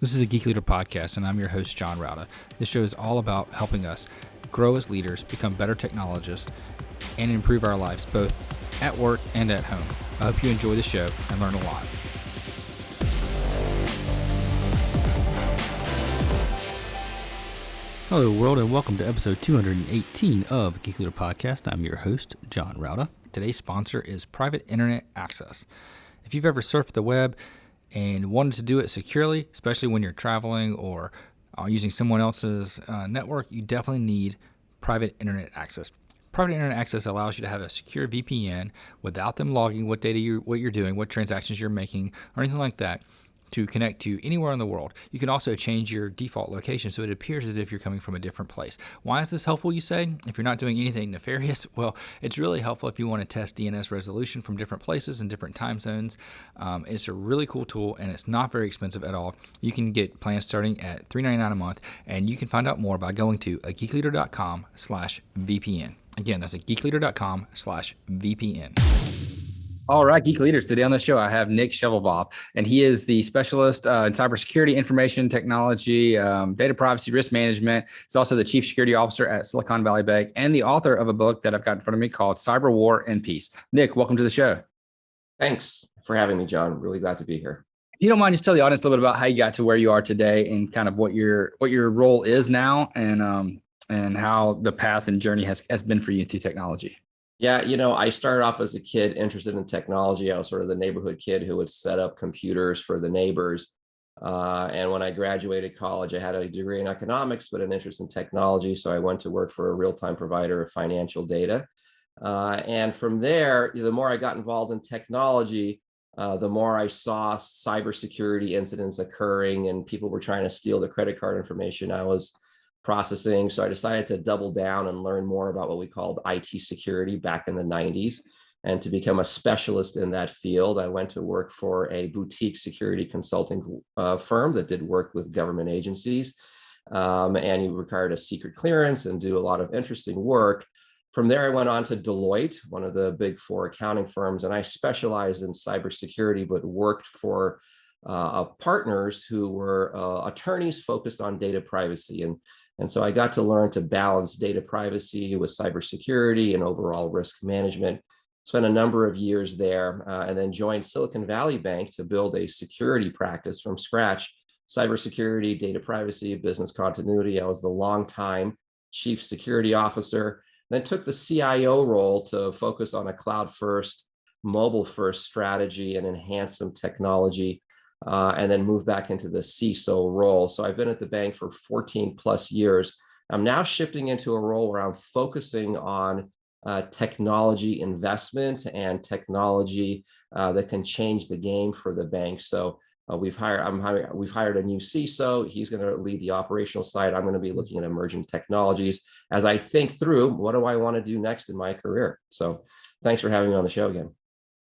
This is a Geek Leader podcast, and I'm your host, John Rauda. This show is all about helping us grow as leaders, become better technologists, and improve our lives both at work and at home. I hope you enjoy the show and learn a lot. Hello, world, and welcome to episode 218 of Geek Leader Podcast. I'm your host, John Rauda. Today's sponsor is Private Internet Access. If you've ever surfed the web and wanted to do it securely, especially when you're traveling or using someone else's network, you definitely need private internet access. Private internet access allows you to have a secure VPN without them logging what data what you're doing, what transactions you're making, or anything like that, to connect to anywhere in the world. You can also change your default location so it appears as if you're coming from a different place. Why is this helpful, you say? If you're not doing anything nefarious, well, it's really helpful if you want to test DNS resolution from different places and different time zones. It's a really cool tool, and it's not very expensive at all. You can get plans starting at $3.99 a month, and you can find out more by going to geekleader.com/VPN. Again, that's geekleader.com/VPN. All right, Geek Leaders. Today on the show, I have Nick Shevelyov, and he is the specialist in cybersecurity, information technology, data privacy, risk management. He's also the chief security officer at Silicon Valley Bank and the author of a book that I've got in front of me called Cyber War and Peace. Nick, welcome to the show. Thanks for having me, John. Really glad to be here. If you don't mind, just tell the audience a little bit about how you got to where you are today and kind of what your role is now and how the path and journey has been for you through technology. Yeah, I started off as a kid interested in technology. I was sort of the neighborhood kid who would set up computers for the neighbors. And when I graduated college, I had a degree in economics, but an interest in technology. So I went to work for a real-time provider of financial data. And from there, the more I got involved in technology, the more I saw cybersecurity incidents occurring and people were trying to steal the credit card information I was processing. So I decided to double down and learn more about what we called IT security back in the 90s. And to become a specialist in that field, I went to work for a boutique security consulting firm that did work with government agencies. And you required a secret clearance and do a lot of interesting work. From there, I went on to Deloitte, one of the big four accounting firms, and I specialized in cybersecurity, but worked for partners who were attorneys focused on data privacy. And so I got to learn to balance data privacy with cybersecurity and overall risk management. Spent a number of years there and then joined Silicon Valley Bank to build a security practice from scratch, cybersecurity, data privacy, business continuity. I was the longtime chief security officer, then took the CIO role to focus on a cloud-first, mobile-first strategy and enhance some technology. And then move back into the CISO role. So I've been at the bank for 14 plus years. I'm now shifting into a role where I'm focusing on technology investment and technology that can change the game for the bank. So we've hired a new CISO. He's going to lead the operational side. I'm going to be looking at emerging technologies as I think through what do I want to do next in my career. So thanks for having me on the show again.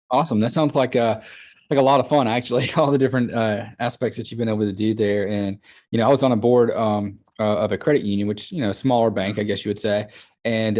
Awesome. That sounds like a lot of fun, actually, all the different aspects that you've been able to do there. And, I was on a board of a credit union, which, smaller bank, I guess you would say. And,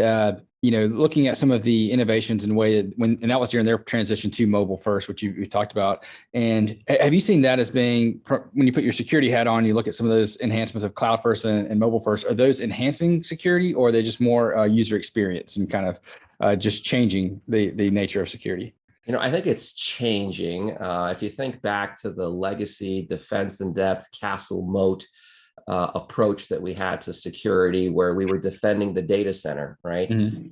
looking at some of the innovations and and that was during their transition to mobile first, which you talked about. And have you seen that as being, when you put your security hat on, you look at some of those enhancements of cloud first and mobile first, are those enhancing security or are they just more user experience and kind of just changing the nature of security? I think it's changing. If you think back to the legacy defense in depth castle moat approach that we had to security, where we were defending the data center, right? Mm-hmm.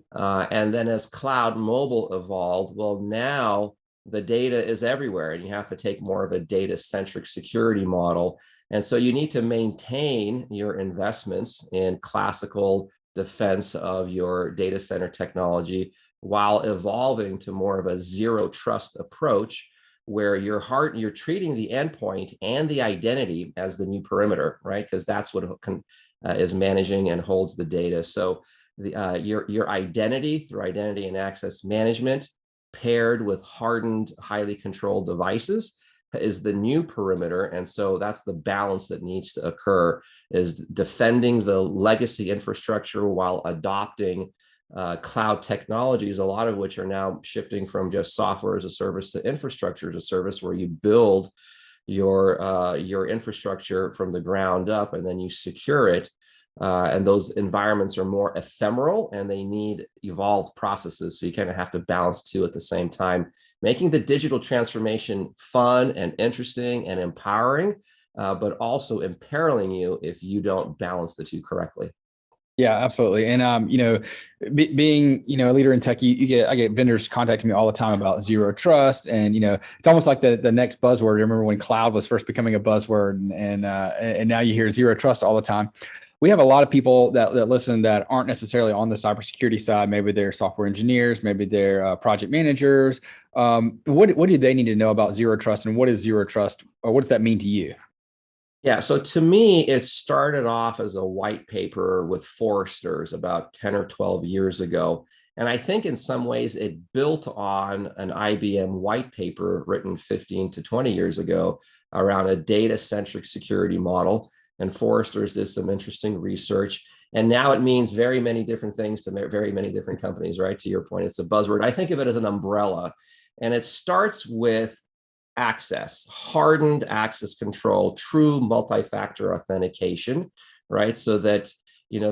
And then as cloud mobile evolved, well, now the data is everywhere and you have to take more of a data-centric security model. And so you need to maintain your investments in classical defense of your data center technology while evolving to more of a zero trust approach where you're treating the endpoint and the identity as the new perimeter, right? Because that's what is managing and holds the data. So your identity through identity and access management paired with hardened, highly controlled devices is the new perimeter. And so that's the balance that needs to occur, is defending the legacy infrastructure while adopting cloud technologies, a lot of which are now shifting from just software as a service to infrastructure as a service, where you build your infrastructure from the ground up, and then you secure it. And those environments are more ephemeral and they need evolved processes. So you kind of have to balance two at the same time, making the digital transformation fun and interesting and empowering, but also imperiling you if you don't balance the two correctly. Yeah, absolutely. And, being, a leader in tech, I get vendors contacting me all the time about zero trust. And, it's almost like the next buzzword. I remember when cloud was first becoming a buzzword, and now you hear zero trust all the time. We have a lot of people that listen that aren't necessarily on the cybersecurity side. Maybe they're software engineers, maybe they're project managers. What do they need to know about zero trust, and what is zero trust, or what does that mean to you? Yeah, so to me, it started off as a white paper with Forrester's about 10 or 12 years ago. And I think in some ways it built on an IBM white paper written 15 to 20 years ago around a data-centric security model. And Forrester's did some interesting research. And now it means very many different things to very many different companies, right? To your point, it's a buzzword. I think of it as an umbrella. And it starts with access, hardened access control, true multi-factor authentication, right? So that,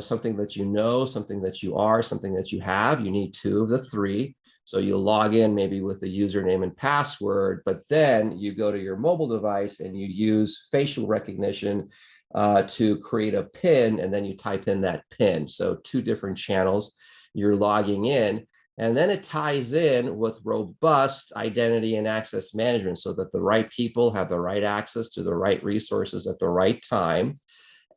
something that something that you are, something that you have, you need two of the three. So you log in maybe with the username and password, but then you go to your mobile device and you use facial recognition to create a PIN, and then you type in that PIN. So two different channels, you're logging in. And then it ties in with robust identity and access management so that the right people have the right access to the right resources at the right time.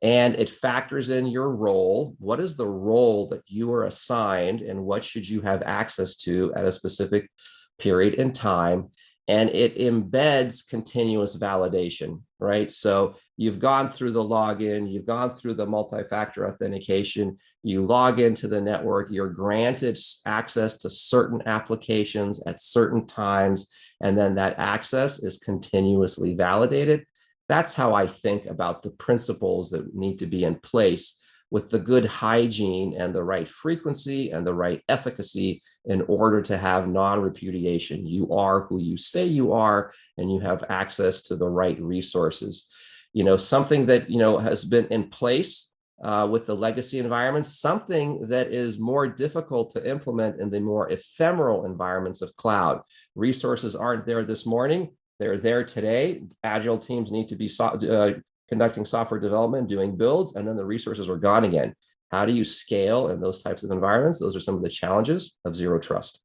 And it factors in your role. What is the role that you are assigned, and what should you have access to at a specific period in time? And it embeds continuous validation, right? So you've gone through the login, you've gone through the multi-factor authentication, you log into the network, you're granted access to certain applications at certain times, and then that access is continuously validated. That's how I think about the principles that need to be in place with the good hygiene and the right frequency and the right efficacy in order to have non-repudiation. You are who you say you are, and you have access to the right resources. Something that, has been in place with the legacy environments, something that is more difficult to implement in the more ephemeral environments of cloud. Resources aren't there this morning. They're there today. Agile teams need to be conducting software development, doing builds, and then the resources are gone again. How do you scale in those types of environments? Those are some of the challenges of zero trust.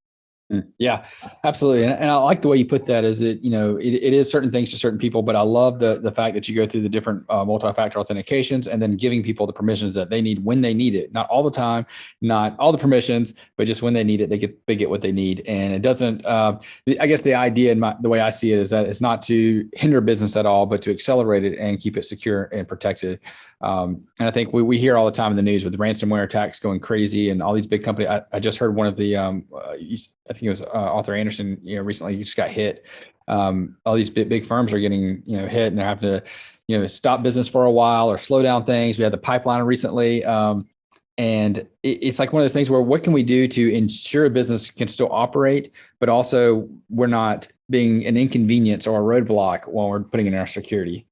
Yeah, absolutely. And I like the way you put that, is that, it is certain things to certain people, but I love the fact that you go through the different multi-factor authentications and then giving people the permissions that they need when they need it. Not all the time, not all the permissions, but just when they need it, they get what they need. And it doesn't, I guess the idea and the way I see it is that it's not to hinder business at all, but to accelerate it and keep it secure and protected. And I think we hear all the time in the news with the ransomware attacks going crazy and all these big companies. I just heard one of the, I think it was Arthur Anderson, recently just got hit. All these big firms are getting, hit, and they're having to, stop business for a while or slow down things. We had the pipeline recently. And it's like one of those things where what can we do to ensure a business can still operate, but also we're not being an inconvenience or a roadblock while we're putting in our security.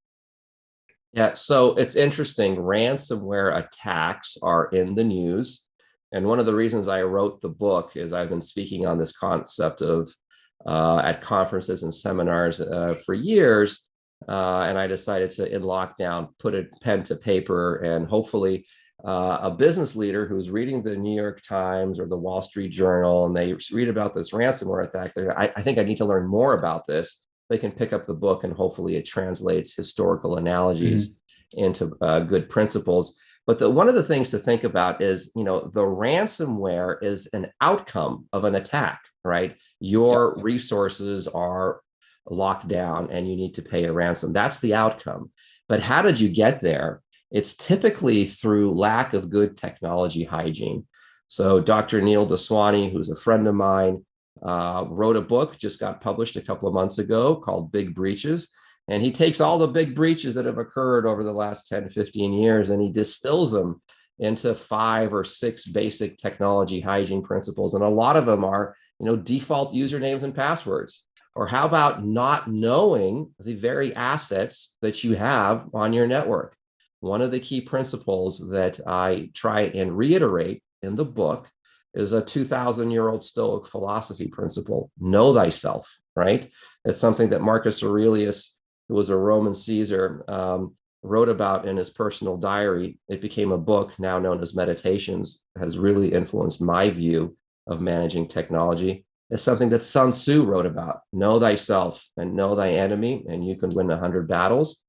Yeah, so it's interesting. Ransomware attacks are in the news. And one of the reasons I wrote the book is I've been speaking on this concept of at conferences and seminars for years. And I decided to, in lockdown, put a pen to paper, and hopefully a business leader who's reading the New York Times or the Wall Street Journal, and they read about this ransomware attack, I think I need to learn more about this. They can pick up the book, and hopefully it translates historical analogies into good principles. But one of the things to think about is, the ransomware is an outcome of an attack, right? Your resources are locked down and you need to pay a ransom. That's the outcome. But how did you get there? It's typically through lack of good technology hygiene. So Dr. Neil Daswani, who's a friend of mine, wrote a book, just got published a couple of months ago, called Big Breaches. And he takes all the big breaches that have occurred over the last 10, 15 years, and he distills them into 5 or 6 basic technology hygiene principles. And a lot of them are, default usernames and passwords. Or how about not knowing the very assets that you have on your network? One of the key principles that I try and reiterate in the book is a 2,000-year-old Stoic philosophy principle: know thyself, right? It's something that Marcus Aurelius, who was a Roman Caesar, wrote about in his personal diary. It became a book now known as Meditations, has really influenced my view of managing technology. It's something that Sun Tzu wrote about: know thyself and know thy enemy, and you can win 100 battles.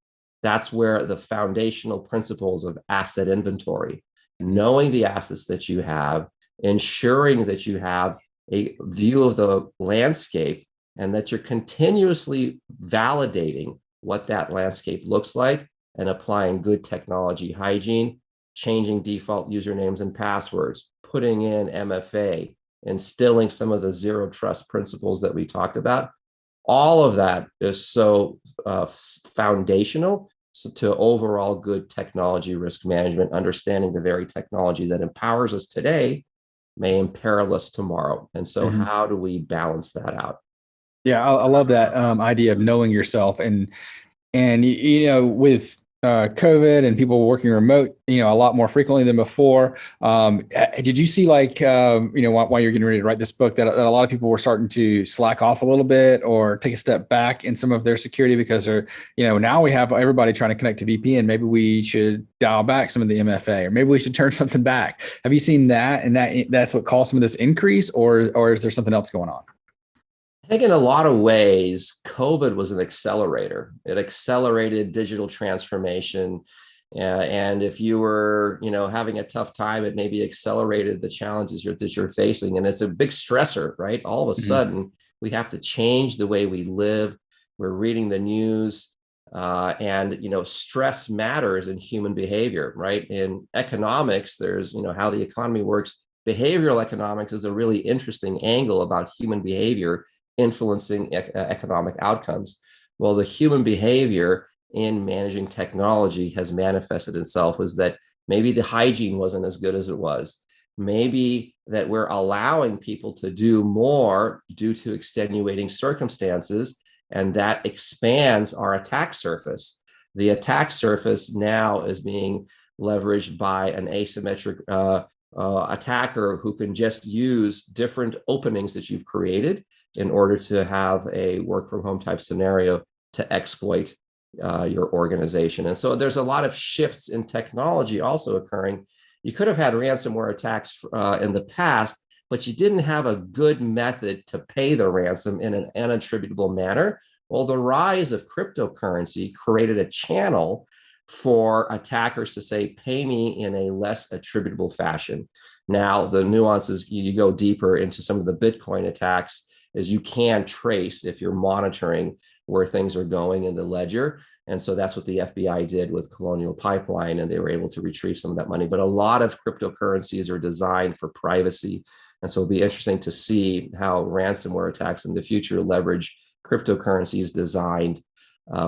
That's where the foundational principles of asset inventory, knowing the assets that you have, ensuring that you have a view of the landscape and that you're continuously validating what that landscape looks like and applying good technology hygiene, changing default usernames and passwords, putting in MFA, instilling some of the zero trust principles that we talked about. All of that is so foundational to overall good technology risk management, understanding the very technology that empowers us today may imperil us tomorrow. And so how do we balance that out? Yeah, I love that idea of knowing yourself, and with COVID and people working remote, a lot more frequently than before. Did you see, like, while you're getting ready to write this book, that a lot of people were starting to slack off a little bit or take a step back in some of their security because they're, now we have everybody trying to connect to VPN. Maybe we should dial back some of the MFA, or maybe we should turn something back. Have you seen that? And that's what caused some of this increase, or is there something else going on? I think in a lot of ways, COVID was an accelerator. It accelerated digital transformation. And if you were, having a tough time, it maybe accelerated the challenges that you're facing. And it's a big stressor, right? All of a sudden, we have to change the way we live. We're reading the news. And stress matters in human behavior, right? In economics, there's, how the economy works. Behavioral economics is a really interesting angle about human behavior influencing economic outcomes. Well, the human behavior in managing technology has manifested itself as that maybe the hygiene wasn't as good as it was. Maybe that we're allowing people to do more due to extenuating circumstances, and that expands our attack surface. The attack surface now is being leveraged by an asymmetric attacker who can just use different openings that you've created in order to have a work from home type scenario to exploit your organization. And so there's a lot of shifts in technology also occurring. You could have had ransomware attacks in the past, but you didn't have a good method to pay the ransom in an unattributable manner. Well, the rise of cryptocurrency created a channel for attackers to say, pay me in a less attributable fashion. Now, the nuances, you go deeper into some of the Bitcoin attacks, is you can trace if you're monitoring where things are going in the ledger. And so that's what the FBI did with Colonial Pipeline, and they were able to retrieve some of that money. But a lot of cryptocurrencies are designed for privacy. And so it'll be interesting to see how ransomware attacks in the future leverage cryptocurrencies designed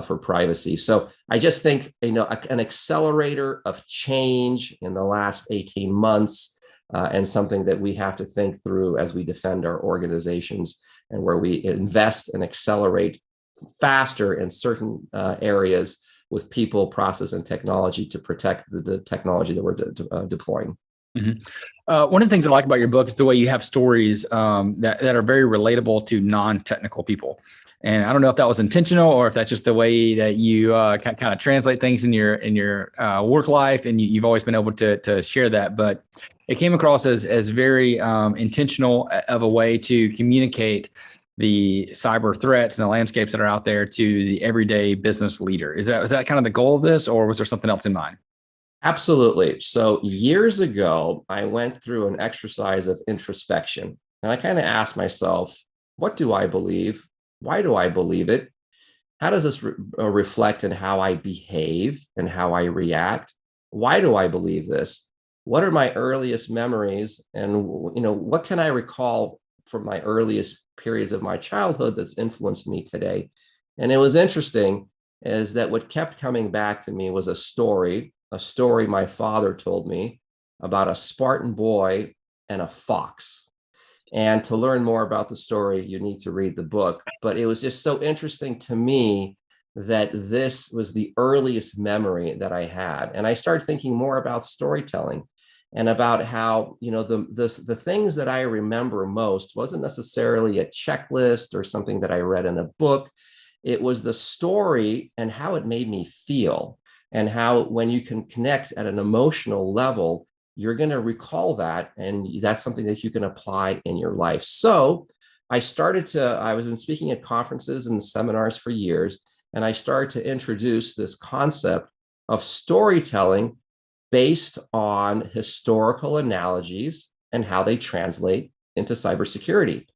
for privacy. So I just think, an accelerator of change in the last 18 months, and something that we have to think through as we defend our organizations, and where we invest and accelerate faster in certain areas with people, process, and technology to protect the technology that we're deploying. One of the things I like about your book is the way you have stories that are very relatable to non-technical people. And I don't know if that was intentional or if that's just the way that you kind of translate things in your work life, and you've always been able to share that. But it came across as very intentional of a way to communicate the cyber threats and the landscapes that are out there to the everyday business leader. Is that kind of the goal of this, or was there something else in mind? Absolutely. So years ago, I went through an exercise of introspection, and I kind of asked myself, what do I believe? Why do I believe it? How does this reflect in how I behave and how I react? Why do I believe this? What are my earliest memories? And what can I recall from my earliest periods of my childhood that's influenced me today? And it was interesting is that what kept coming back to me was a story my father told me about a Spartan boy and a fox. And to learn more about the story, you need to read the book. But it was just so interesting to me that this was the earliest memory that I had. And I started thinking more about storytelling and about how, the things that I remember most wasn't necessarily a checklist or something that I read in a book. It was the story and how it made me feel, and how when you can connect at an emotional level, you're going to recall that, and that's something that you can apply in your life. So I was been speaking at conferences and seminars for years, and I started to introduce this concept of storytelling based on historical analogies and how they translate into cybersecurity.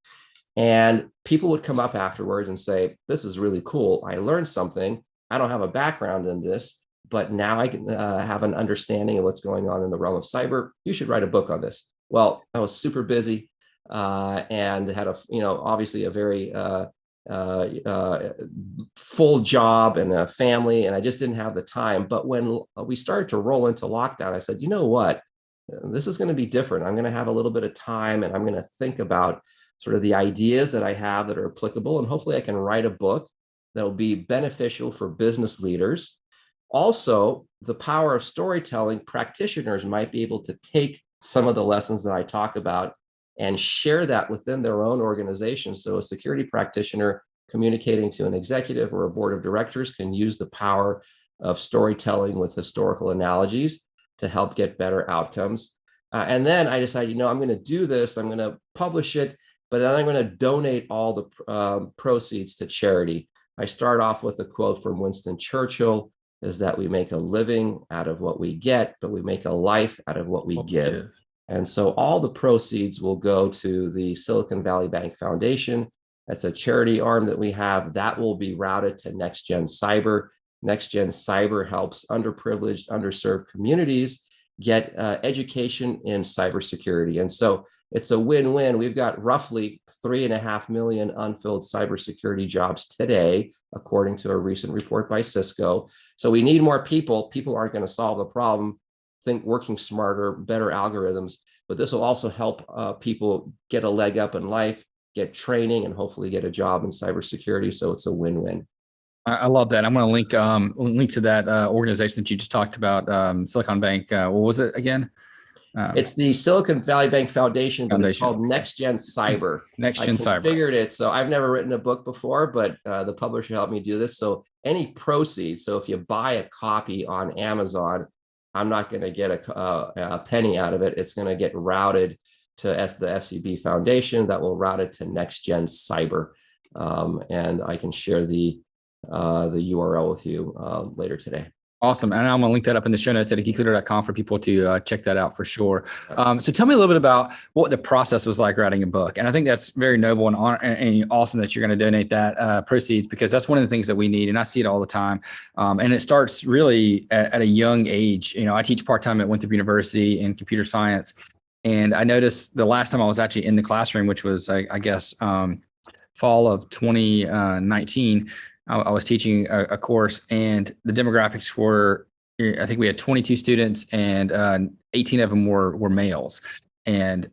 And people would come up afterwards and say, "This is really cool. I learned something. I don't have a background in this, but now I can have an understanding of what's going on in the realm of cyber. You should write a book on this." Well, I was super busy and had obviously a very full job and a family, and I just didn't have the time. But when we started to roll into lockdown, I said, you know what? This is going to be different. I'm going to have a little bit of time, and I'm going to think about sort of the ideas that I have that are applicable, and hopefully I can write a book that will be beneficial for business leaders. Also, the power of storytelling, practitioners might be able to take some of the lessons that I talk about and share that within their own organization. So a security practitioner communicating to an executive or a board of directors can use the power of storytelling with historical analogies to help get better outcomes. And then I decided, I'm going to do this, I'm going to publish it, but then I'm going to donate all the proceeds to charity. I start off with a quote from Winston Churchill, is that we make a living out of what we get, but we make a life out of what we give. And so all the proceeds will go to the Silicon Valley Bank Foundation. That's a charity arm that we have that will be routed to Next Gen Cyber. Next Gen Cyber helps underprivileged, underserved communities get education in cybersecurity. And so it's a win-win. We've got roughly 3.5 million unfilled cybersecurity jobs today, according to a recent report by Cisco. So we need more people. People aren't going to solve the problem. Think working smarter, better algorithms, but this will also help people get a leg up in life, get training, and hopefully get a job in cybersecurity. So it's a win-win. I love that. I'm going to link to that organization that you just talked about, Silicon Bank. What was it again? It's the Silicon Valley Bank Foundation, but it's called Next Gen Cyber. Next Gen Cyber. I configured it. So I've never written a book before, but the publisher helped me do this. So any proceeds, so if you buy a copy on Amazon, I'm not going to get a penny out of it. It's going to get routed to the SVB Foundation that will route it to Next Gen Cyber. And I can share the URL with you later today. Awesome. And I'm going to link that up in the show notes at geekleader.com for people to check that out for sure. So tell me a little bit about what the process was like writing a book. And I think that's very noble and awesome that you're going to donate that proceeds, because that's one of the things that we need. And I see it all the time. And it starts really at a young age. I teach part-time at Winthrop University in computer science. And I noticed the last time I was actually in the classroom, which was, I guess, fall of 2019, I was teaching a course, and the demographics were, I think we had 22 students, and 18 of them were males. And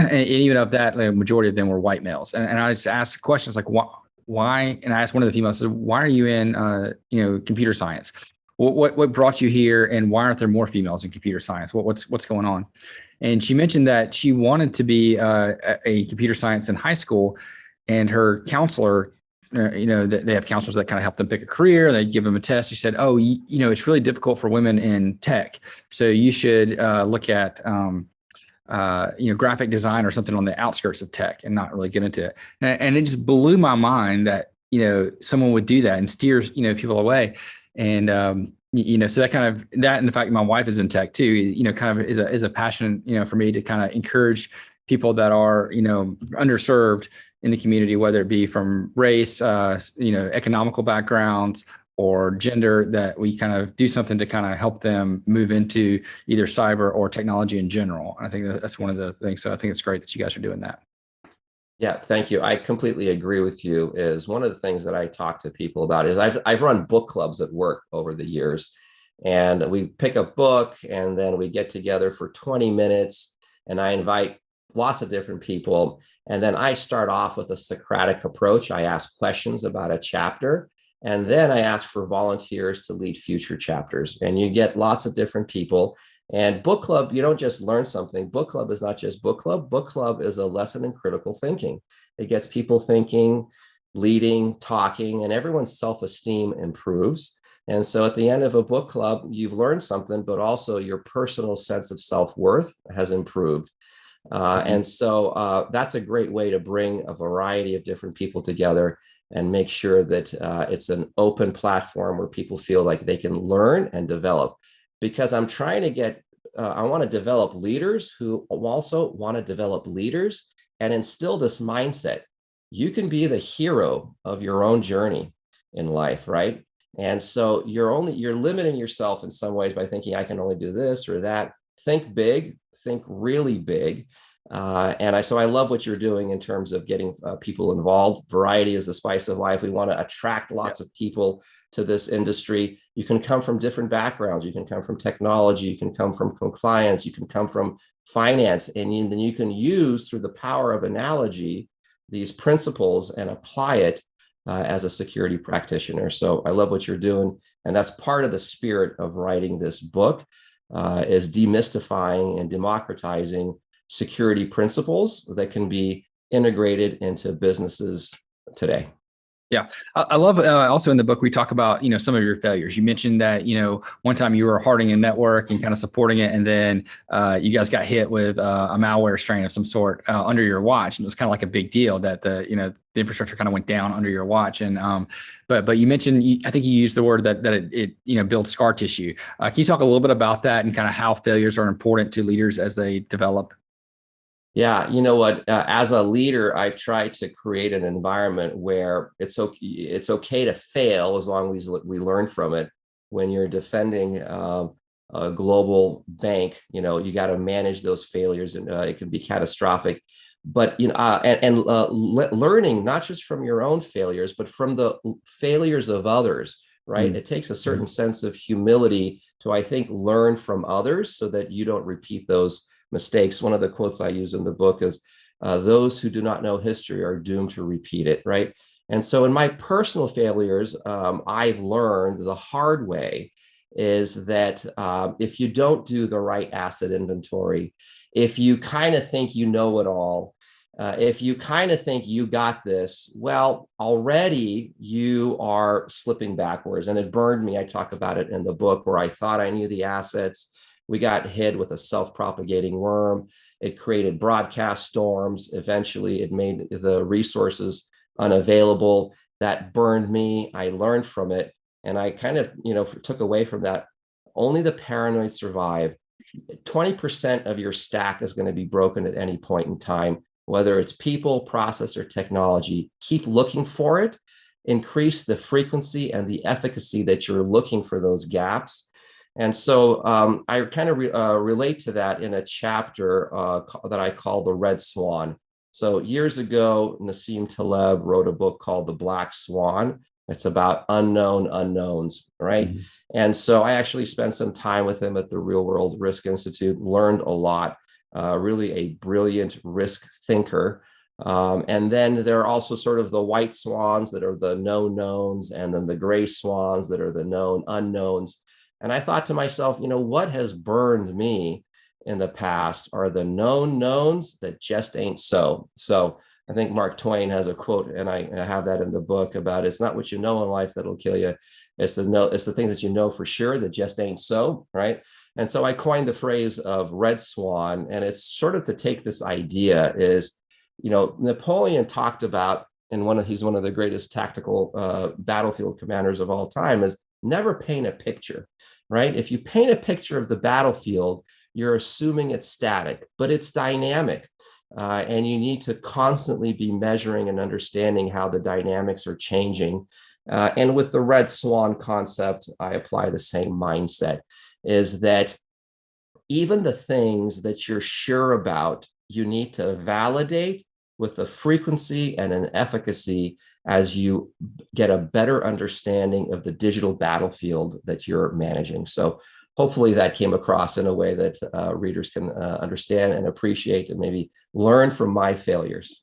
even of that, the majority of them were white males. And I just asked questions like, why? And I asked one of the females, I said, why are you in, computer science? What brought you here, and why aren't there more females in computer science? What's going on? And she mentioned that she wanted to be a computer science in high school, and her counselor, they have counselors that kind of help them pick a career. They give them a test. She said, "Oh, it's really difficult for women in tech, so you should look at graphic design or something on the outskirts of tech and not really get into it." And it just blew my mind that someone would do that and steer people away. And so that kind of that, and the fact that my wife is in tech too, kind of is a passion for me to kind of encourage people that are underserved in the community, whether it be from race, economical backgrounds, or gender, that we kind of do something to kind of help them move into either cyber or technology in general. I think that's one of the things. So I think it's great that you guys are doing that. Yeah, thank you. I completely agree with you. Is one of the things that I talk to people about is I've run book clubs at work over the years, and we pick a book and then we get together for 20 minutes, and I invite lots of different people. And then I start off with a Socratic approach. I ask questions about a chapter, and then I ask for volunteers to lead future chapters. And you get lots of different people. And book club, you don't just learn something. Book club is not just book club. Book club is a lesson in critical thinking. It gets people thinking, leading, talking, and everyone's self-esteem improves. And so at the end of a book club, you've learned something, but also your personal sense of self-worth has improved. And so that's a great way to bring a variety of different people together and make sure that it's an open platform where people feel like they can learn and develop. Because I'm trying to get, I want to develop leaders who also want to develop leaders and instill this mindset. You can be the hero of your own journey in life, right? And so you're limiting yourself in some ways by thinking I can only do this or that. Think big, think really big. So I love what you're doing in terms of getting people involved. Variety is the spice of life. We want to attract lots of people to this industry. You can come from different backgrounds. You can come from technology. You can come from compliance. You can come from finance. And then you can use, through the power of analogy, these principles and apply it as a security practitioner. So I love what you're doing. And that's part of the spirit of writing this book, is demystifying and democratizing security principles that can be integrated into businesses today. Yeah, I love also in the book, we talk about, some of your failures. You mentioned that, one time you were hardening a network and kind of supporting it. And then you guys got hit with a malware strain of some sort under your watch. And it was kind of like a big deal that the infrastructure kind of went down under your watch. And but you mentioned, I think you used the word that it builds scar tissue. Can you talk a little bit about that and kind of how failures are important to leaders as they develop? Yeah, you know what? As a leader, I've tried to create an environment where it's okay to fail as long as we learn from it. When you're defending a global bank, you got to manage those failures, and it can be catastrophic. But learning not just from your own failures, but from the failures of others. Right? It takes a certain sense of humility to, I think, learn from others so that you don't repeat those mistakes. One of the quotes I use in the book is, those who do not know history are doomed to repeat it, right? And so in my personal failures, I've learned the hard way is that if you don't do the right asset inventory, if you kind of think you know it all, if you kind of think you got this, well, already you are slipping backwards. And it burned me. I talk about it in the book, where I thought I knew the assets. We got hit with a self-propagating worm. It created broadcast storms. Eventually, it made the resources unavailable. That burned me. I learned from it. And I kind of, took away from that. Only the paranoid survive. 20% of your stack is going to be broken at any point in time, whether it's people, process, or technology. Keep looking for it. Increase the frequency and the efficacy that you're looking for those gaps. And so I kind of relate to that in a chapter that I call The Red Swan. So years ago, Nassim Taleb wrote a book called The Black Swan. It's about unknown unknowns, right? Mm-hmm. And so I actually spent some time with him at the Real World Risk Institute, learned a lot, really a brilliant risk thinker. And then there are also sort of the white swans that are the known knowns, and then the gray swans that are the known unknowns. And I thought to myself, what has burned me in the past are the known knowns that just ain't so. So I think Mark Twain has a quote, and I have that in the book, about it's not what you know in life that'll kill you. It's the things that you know for sure that just ain't so, right? And so I coined the phrase of red swan, and it's sort of to take this idea is, Napoleon talked about, and he's one of the greatest tactical battlefield commanders of all time, is never paint a picture, right? If you paint a picture of the battlefield, you're assuming it's static, but it's dynamic. And you need to constantly be measuring and understanding how the dynamics are changing. And with the red swan concept, I apply the same mindset, is that even the things that you're sure about, you need to validate with a frequency and an efficacy as you get a better understanding of the digital battlefield that you're managing. So hopefully that came across in a way that readers can understand and appreciate and maybe learn from my failures.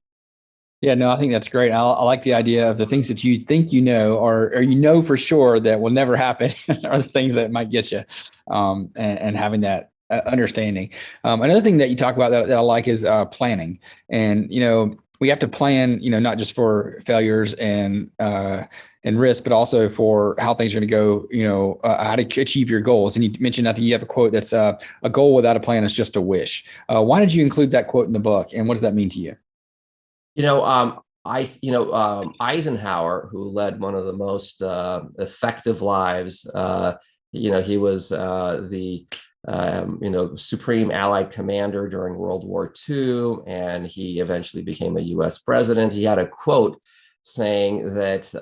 Yeah, no, I think that's great. I like the idea of the things that you think you know, or you know for sure that will never happen, are the things that might get you, and having that understanding. Another thing that you talk about that I like is planning, and we have to plan, not just for failures and risk, but also for how things are going to go. How to achieve your goals. And you mentioned, I think you have a quote that's a goal without a plan is just a wish. Why did you include that quote in the book, and what does that mean to you? Eisenhower, who led one of the most effective lives, he was the supreme Allied commander during World War II, and he eventually became a U.S. president. He had a quote saying that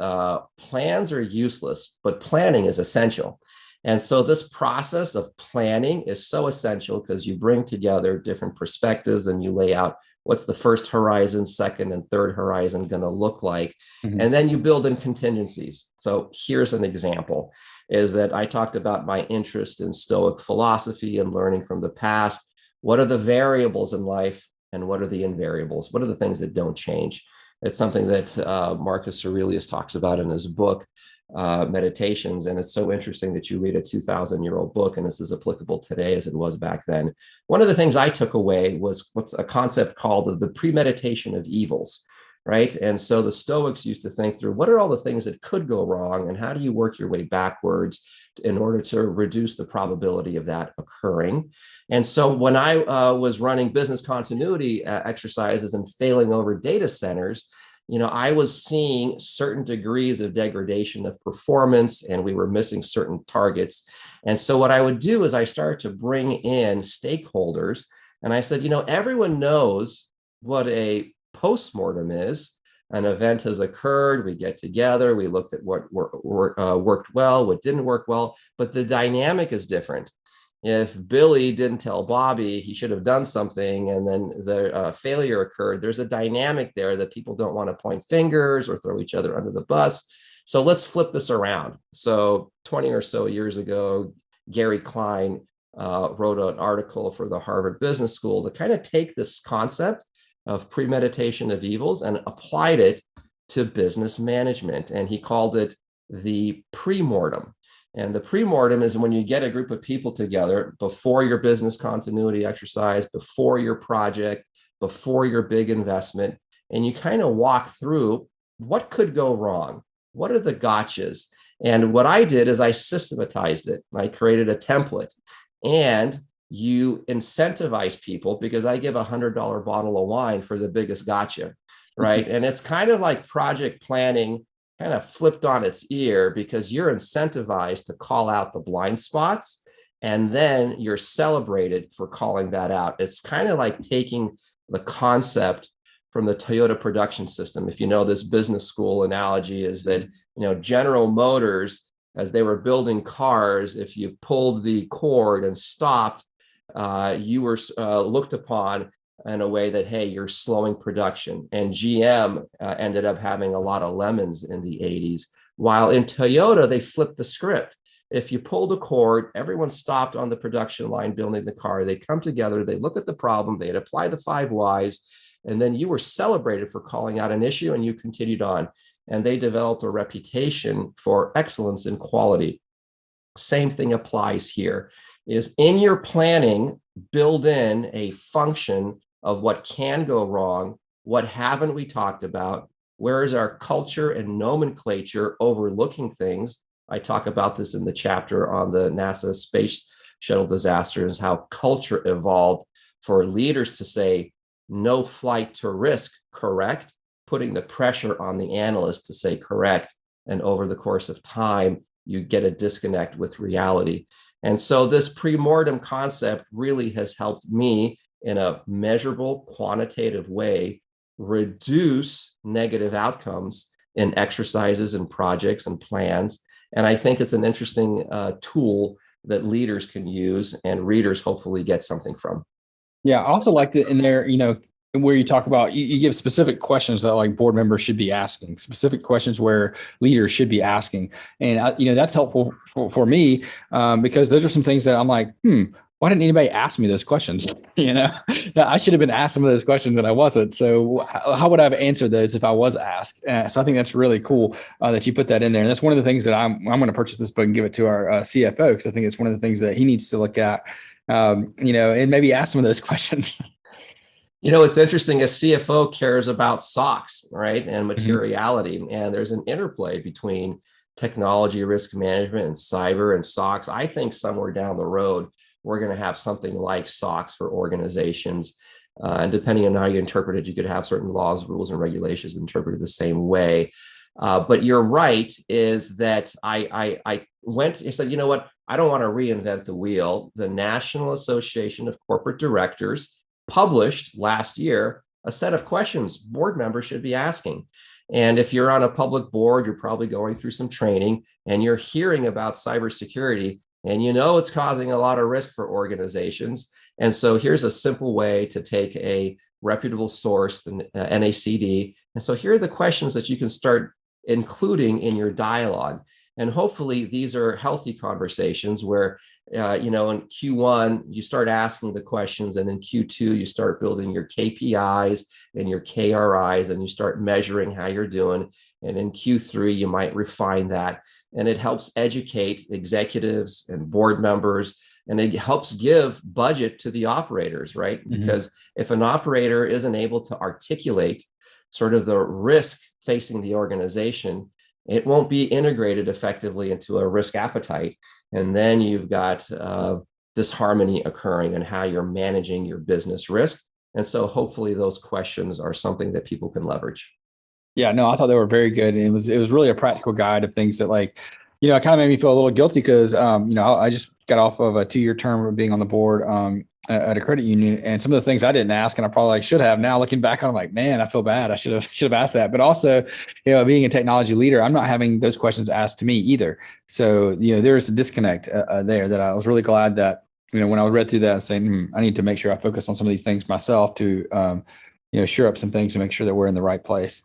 plans are useless, but planning is essential. And so this process of planning is so essential because you bring together different perspectives and you lay out what's the first horizon, second and third horizon going to look like. Mm-hmm. And then you build in contingencies. So here's an example, is that I talked about my interest in Stoic philosophy and learning from the past. What are the variables in life and what are the invariables? What are the things that don't change? It's something that Marcus Aurelius talks about in his book, Meditations. And it's so interesting that you read a 2,000-year-old book and this is applicable today as it was back then. One of the things I took away was what's a concept called the premeditation of evils, right? And so the Stoics used to think through what are all the things that could go wrong and how do you work your way backwards in order to reduce the probability of that occurring. And so when I was running business continuity exercises and failing over data centers, I was seeing certain degrees of degradation of performance and we were missing certain targets. And so what I would do is I started to bring in stakeholders and I said, everyone knows what a postmortem is. An event has occurred, we get together, we looked at what worked well, what didn't work well, but the dynamic is different. If Billy didn't tell Bobby he should have done something and then the failure occurred, there's a dynamic there that people don't want to point fingers or throw each other under the bus. So let's flip this around. So 20 or so years ago, Gary Klein wrote an article for the Harvard Business School to kind of take this concept of premeditation of evils and applied it to business management. And he called it the premortem. And the premortem is when you get a group of people together before your business continuity exercise, before your project, before your big investment, and you kind of walk through what could go wrong. What are the gotchas? And what I did is I systematized it. I created a template and you incentivize people because I give $100 bottle of wine for the biggest gotcha, right? And it's kind of like project planning kind of flipped on its ear because you're incentivized to call out the blind spots and then you're celebrated for calling that out. It's kind of like taking the concept from the Toyota production system. If you know this business school analogy is that, General Motors, as they were building cars, if you pulled the cord and stopped, you were looked upon in a way that, hey, you're slowing production. And GM ended up having a lot of lemons in the 80s, while in Toyota, they flipped the script. If you pulled a cord, everyone stopped on the production line building the car. They come together, they look at the problem, they'd apply the 5 whys, and then you were celebrated for calling out an issue and you continued on. And they developed a reputation for excellence in quality. Same thing applies here, is in your planning, build in a function of what can go wrong, what haven't we talked about, where is our culture and nomenclature overlooking things. I talk about this in the chapter on the NASA space shuttle disasters, how culture evolved for leaders to say, no flight to risk, correct, putting the pressure on the analyst to say correct. And over the course of time, you get a disconnect with reality. And so this premortem concept really has helped me in a measurable, quantitative way, reduce negative outcomes in exercises and projects and plans. And I think it's an interesting tool that leaders can use and readers hopefully get something from. Yeah, I also like that in there, where you talk about, you give specific questions that like board members should be asking, specific questions where leaders should be asking. And that's helpful for me, because those are some things that I'm like, why didn't anybody ask me those questions? I should have been asked some of those questions and I wasn't. So how would I have answered those if I was asked? So I think that's really cool that you put that in there. And that's one of the things that I'm going to purchase this book and give it to our CFO, because I think it's one of the things that he needs to look at, and maybe ask some of those questions. It's interesting. A CFO cares about SOX, right, and materiality, and there's an interplay between technology risk management and cyber and SOX. I think somewhere down the road, we're going to have something like SOX for organizations. And depending on how you interpret it, you could have certain laws, rules, and regulations interpreted the same way. But you're right, is that I went and said, you know what, I don't want to reinvent the wheel. The National Association of Corporate Directors published last year a set of questions board members should be asking. And if you're on a public board, you're probably going through some training and you're hearing about cybersecurity, and it's causing a lot of risk for organizations. And so here's a simple way to take a reputable source, the NACD. And so here are the questions that you can start including in your dialogue. And hopefully these are healthy conversations where, in Q1, you start asking the questions, and in Q2, you start building your KPIs and your KRIs, and you start measuring how you're doing. And in Q3, you might refine that. And it helps educate executives and board members, and it helps give budget to the operators, right? Because if an operator isn't able to articulate sort of the risk facing the organization, it won't be integrated effectively into a risk appetite. And then you've got disharmony occurring in how you're managing your business risk. And so hopefully those questions are something that people can leverage. Yeah, no, I thought they were very good. And it was really a practical guide of things that, like, it kind of made me feel a little guilty because, I just got off of a 2-year term of being on the board at a credit union, and some of the things I didn't ask, and I probably should have. Now looking back, I'm like, man, I feel bad. I should have asked that. But also, being a technology leader, I'm not having those questions asked to me either. So, there's a disconnect there that I was really glad that, when I read through that, I was saying, I need to make sure I focus on some of these things myself to, shore up some things to make sure that we're in the right place.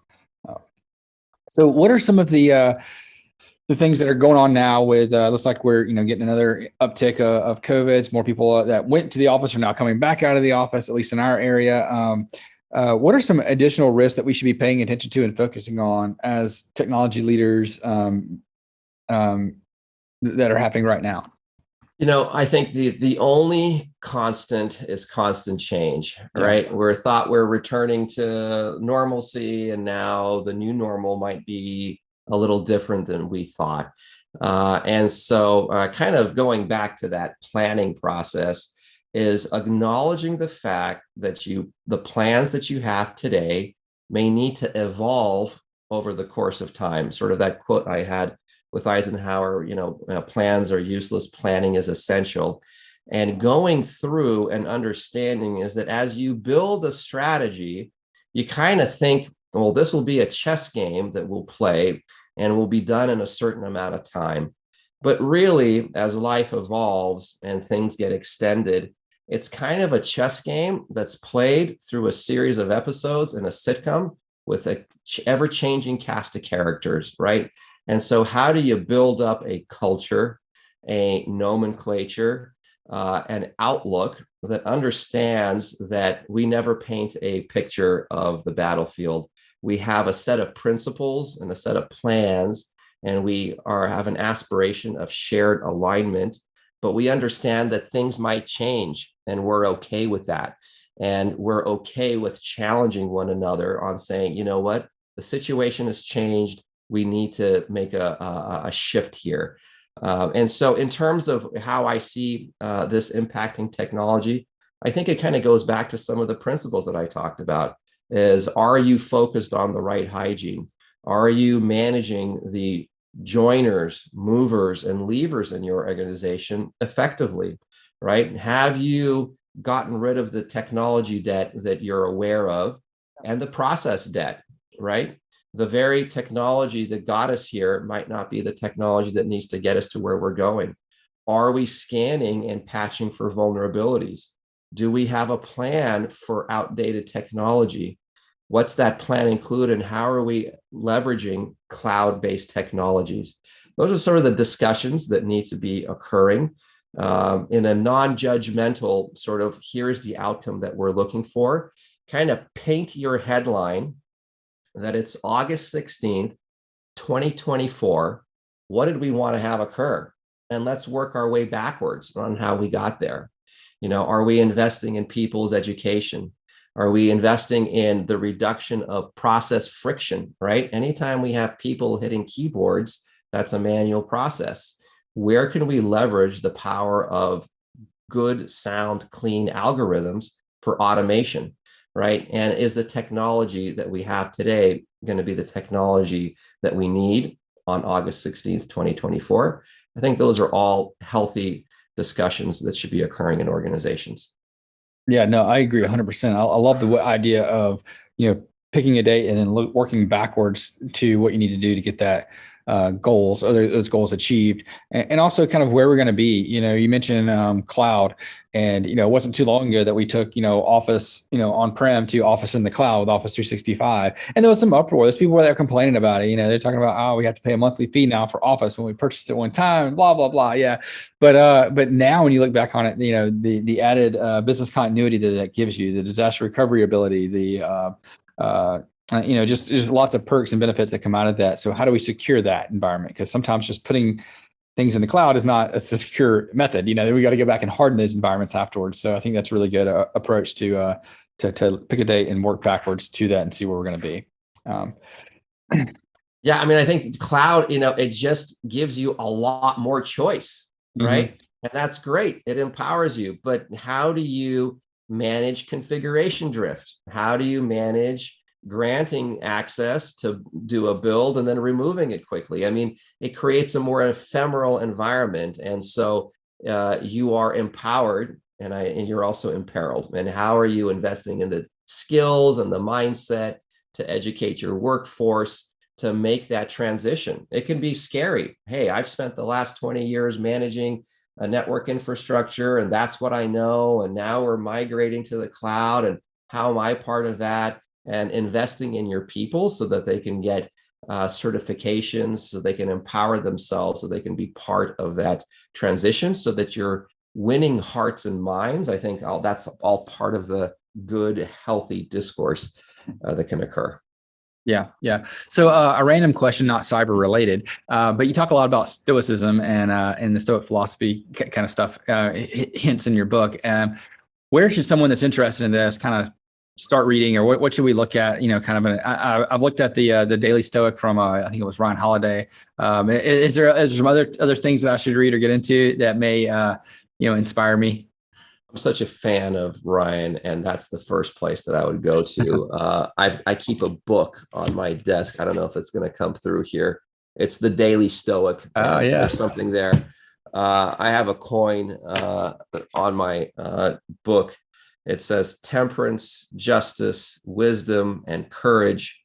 So what are some of the things that are going on now with, looks like we're, getting another uptick of COVID. More people that went to the office are now coming back out of the office, at least in our area. What are some additional risks that we should be paying attention to and focusing on as technology leaders that are happening right now? I think the only constant is constant change, right? Yeah. We're returning to normalcy, and now the new normal might be a little different than we thought. And so kind of going back to that planning process is acknowledging the fact that the plans that you have today may need to evolve over the course of time. Sort of that quote I had with Eisenhower, plans are useless, planning is essential. And going through and understanding is that as you build a strategy, you kind of think, well, this will be a chess game that we'll play and will be done in a certain amount of time. But really, as life evolves and things get extended, it's kind of a chess game that's played through a series of episodes in a sitcom with an ever-changing cast of characters, right? And so how do you build up a culture, a nomenclature, an outlook that understands that we never paint a picture of the battlefield? We have a set of principles and a set of plans, and we have an aspiration of shared alignment, but we understand that things might change, and we're okay with that. And we're okay with challenging one another on saying, you know what, the situation has changed. We need to make a shift here. And so in terms of how I see this impacting technology, I think it kind of goes back to some of the principles that I talked about. Are you focused on the right hygiene? Are you managing the joiners, movers, and levers in your organization effectively, right? Have you gotten rid of the technology debt that you're aware of and the process debt, right? The very technology that got us here might not be the technology that needs to get us to where we're going. Are we scanning and patching for vulnerabilities? Do we have a plan for outdated technology? What's that plan include, and how are we leveraging cloud-based technologies? Those are sort of the discussions that need to be occurring in a non-judgmental sort of, here's the outcome that we're looking for. Kind of paint your headline that it's August 16th, 2024. What did we want to have occur? And let's work our way backwards on how we got there. Are we investing in people's education? Are we investing in the reduction of process friction, right? Anytime we have people hitting keyboards, that's a manual process. Where can we leverage the power of good, sound, clean algorithms for automation, right? And is the technology that we have today going to be the technology that we need on August 16th, 2024? I think those are all healthy discussions that should be occurring in organizations. Yeah, no, I agree 100%. I love the idea of, picking a date and then working backwards to what you need to do to get that goals or those goals achieved, and also kind of where we're going to be. You mentioned cloud, and it wasn't too long ago that we took Office on-prem to Office in the cloud with Office 365, and there was some uproar. There's people that are complaining about it. They're talking about, oh, we have to pay a monthly fee now for Office when we purchased it one time, blah blah blah. Yeah, but now when you look back on it, the added business continuity that gives you, the disaster recovery ability, just lots of perks and benefits that come out of that. So how do we secure that environment? Because sometimes just putting things in the cloud is not a secure method. We got to go back and harden those environments afterwards. So I think that's a really good approach to pick a date and work backwards to that and see where we're going to be. Yeah, I mean, I think cloud, it just gives you a lot more choice, right? Mm-hmm. And that's great. It empowers you. But how do you manage configuration drift? How do you manage granting access to do a build and then removing it quickly? I mean, it creates a more ephemeral environment. And so you are empowered and you're also imperiled. And how are you investing in the skills and the mindset to educate your workforce to make that transition? It can be scary. Hey, I've spent the last 20 years managing a network infrastructure, and that's what I know. And now we're migrating to the cloud. And how am I part of that? And investing in your people so that they can get certifications, so they can empower themselves, so they can be part of that transition, so that you're winning hearts and minds. I think that's all part of the good, healthy discourse that can occur. Yeah. So a random question, not cyber related, but you talk a lot about Stoicism and the Stoic philosophy kind of stuff, hints in your book. Where should someone that's interested in this kind of start reading, or what should we look at? I've looked at the Daily Stoic from I think it was Ryan Holiday. Is there some other things that I should read or get into that may inspire me? I'm such a fan of Ryan, and that's the first place that I would go to. I keep a book on my desk. I don't know if it's going to come through here. It's the Daily Stoic. Oh yeah, there's something there. I have a coin on my book. It says, temperance, justice, wisdom, and courage.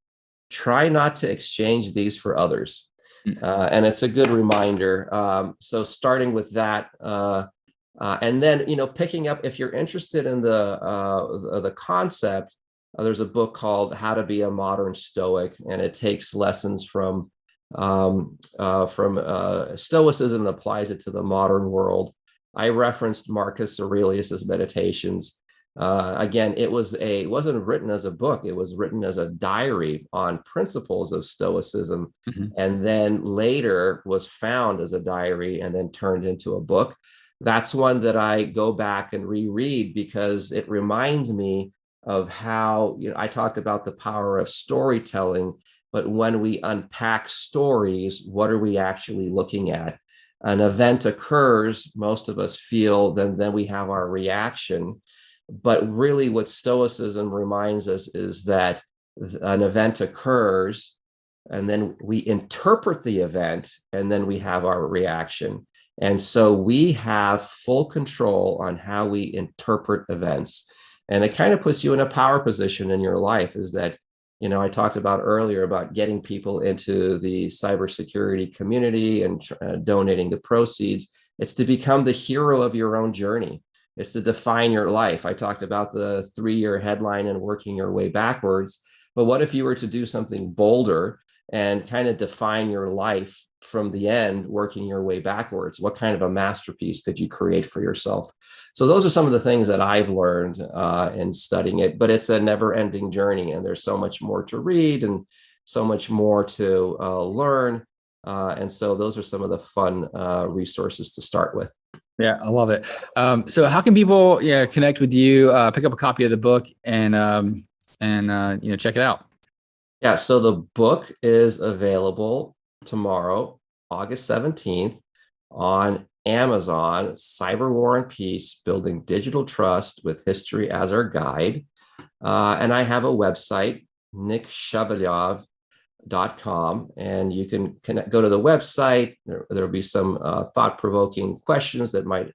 Try not to exchange these for others. And it's a good reminder. So starting with that, and then, picking up, if you're interested in the concept, there's a book called How to Be a Modern Stoic, and it takes lessons from Stoicism and applies it to the modern world. I referenced Marcus Aurelius's Meditations. Again, it wasn't written as a book. It was written as a diary on principles of Stoicism, and then later was found as a diary and then turned into a book. That's one that I go back and reread because it reminds me of how, I talked about the power of storytelling, but when we unpack stories, what are we actually looking at? An event occurs, most of us feel, then we have our reaction. But really what Stoicism reminds us is that an event occurs, and then we interpret the event, and then we have our reaction. And so we have full control on how we interpret events. And it kind of puts you in a power position in your life, is that, I talked about earlier about getting people into the cybersecurity community and donating the proceeds. It's to become the hero of your own journey. It's to define your life. I talked about the 3-year headline and working your way backwards. But what if you were to do something bolder and kind of define your life from the end, working your way backwards? What kind of a masterpiece could you create for yourself? So those are some of the things that I've learned in studying it, but it's a never ending journey, and there's so much more to read and so much more to learn. And so those are some of the fun resources to start with. Yeah, I love it. So how can people connect with you, pick up a copy of the book and check it out? Yeah, so the book is available tomorrow, August 17th, on Amazon, Cyber War and Peace, Building Digital Trust with History as Our Guide. And I have a website, Shevelyov.com, and you can go to the website. There'll be some thought-provoking questions that might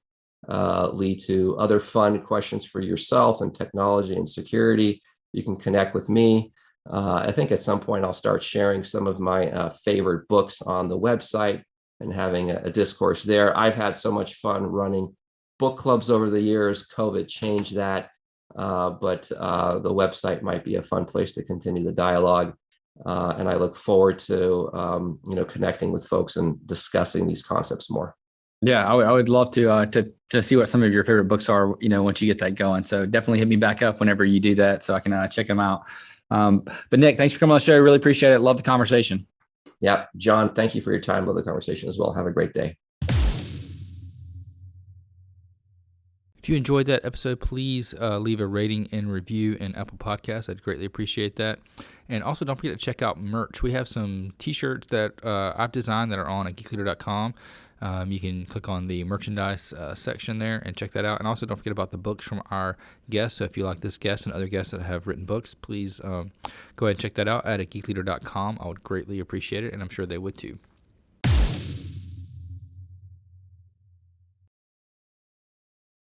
lead to other fun questions for yourself and technology and security. You can connect with me. I think at some point I'll start sharing some of my favorite books on the website and having a discourse there. I've had so much fun running book clubs over the years. COVID changed that, but the website might be a fun place to continue the dialogue. And I look forward to connecting with folks and discussing these concepts more. Yeah, I would love to see what some of your favorite books are, once you get that going. So definitely hit me back up whenever you do that so I can check them out. But Nick, thanks for coming on the show. I really appreciate it. Love the conversation. Yeah, John, thank you for your time. Love the conversation as well. Have a great day. If you enjoyed that episode, please leave a rating and review in Apple Podcasts. I'd greatly appreciate that. And also don't forget to check out merch. We have some t-shirts that I've designed that are on at geekleader.com. You can click on the merchandise section there and check that out. And also don't forget about the books from our guests. So if you like this guest and other guests that have written books, please go ahead and check that out at geekleader.com. I would greatly appreciate it, and I'm sure they would too.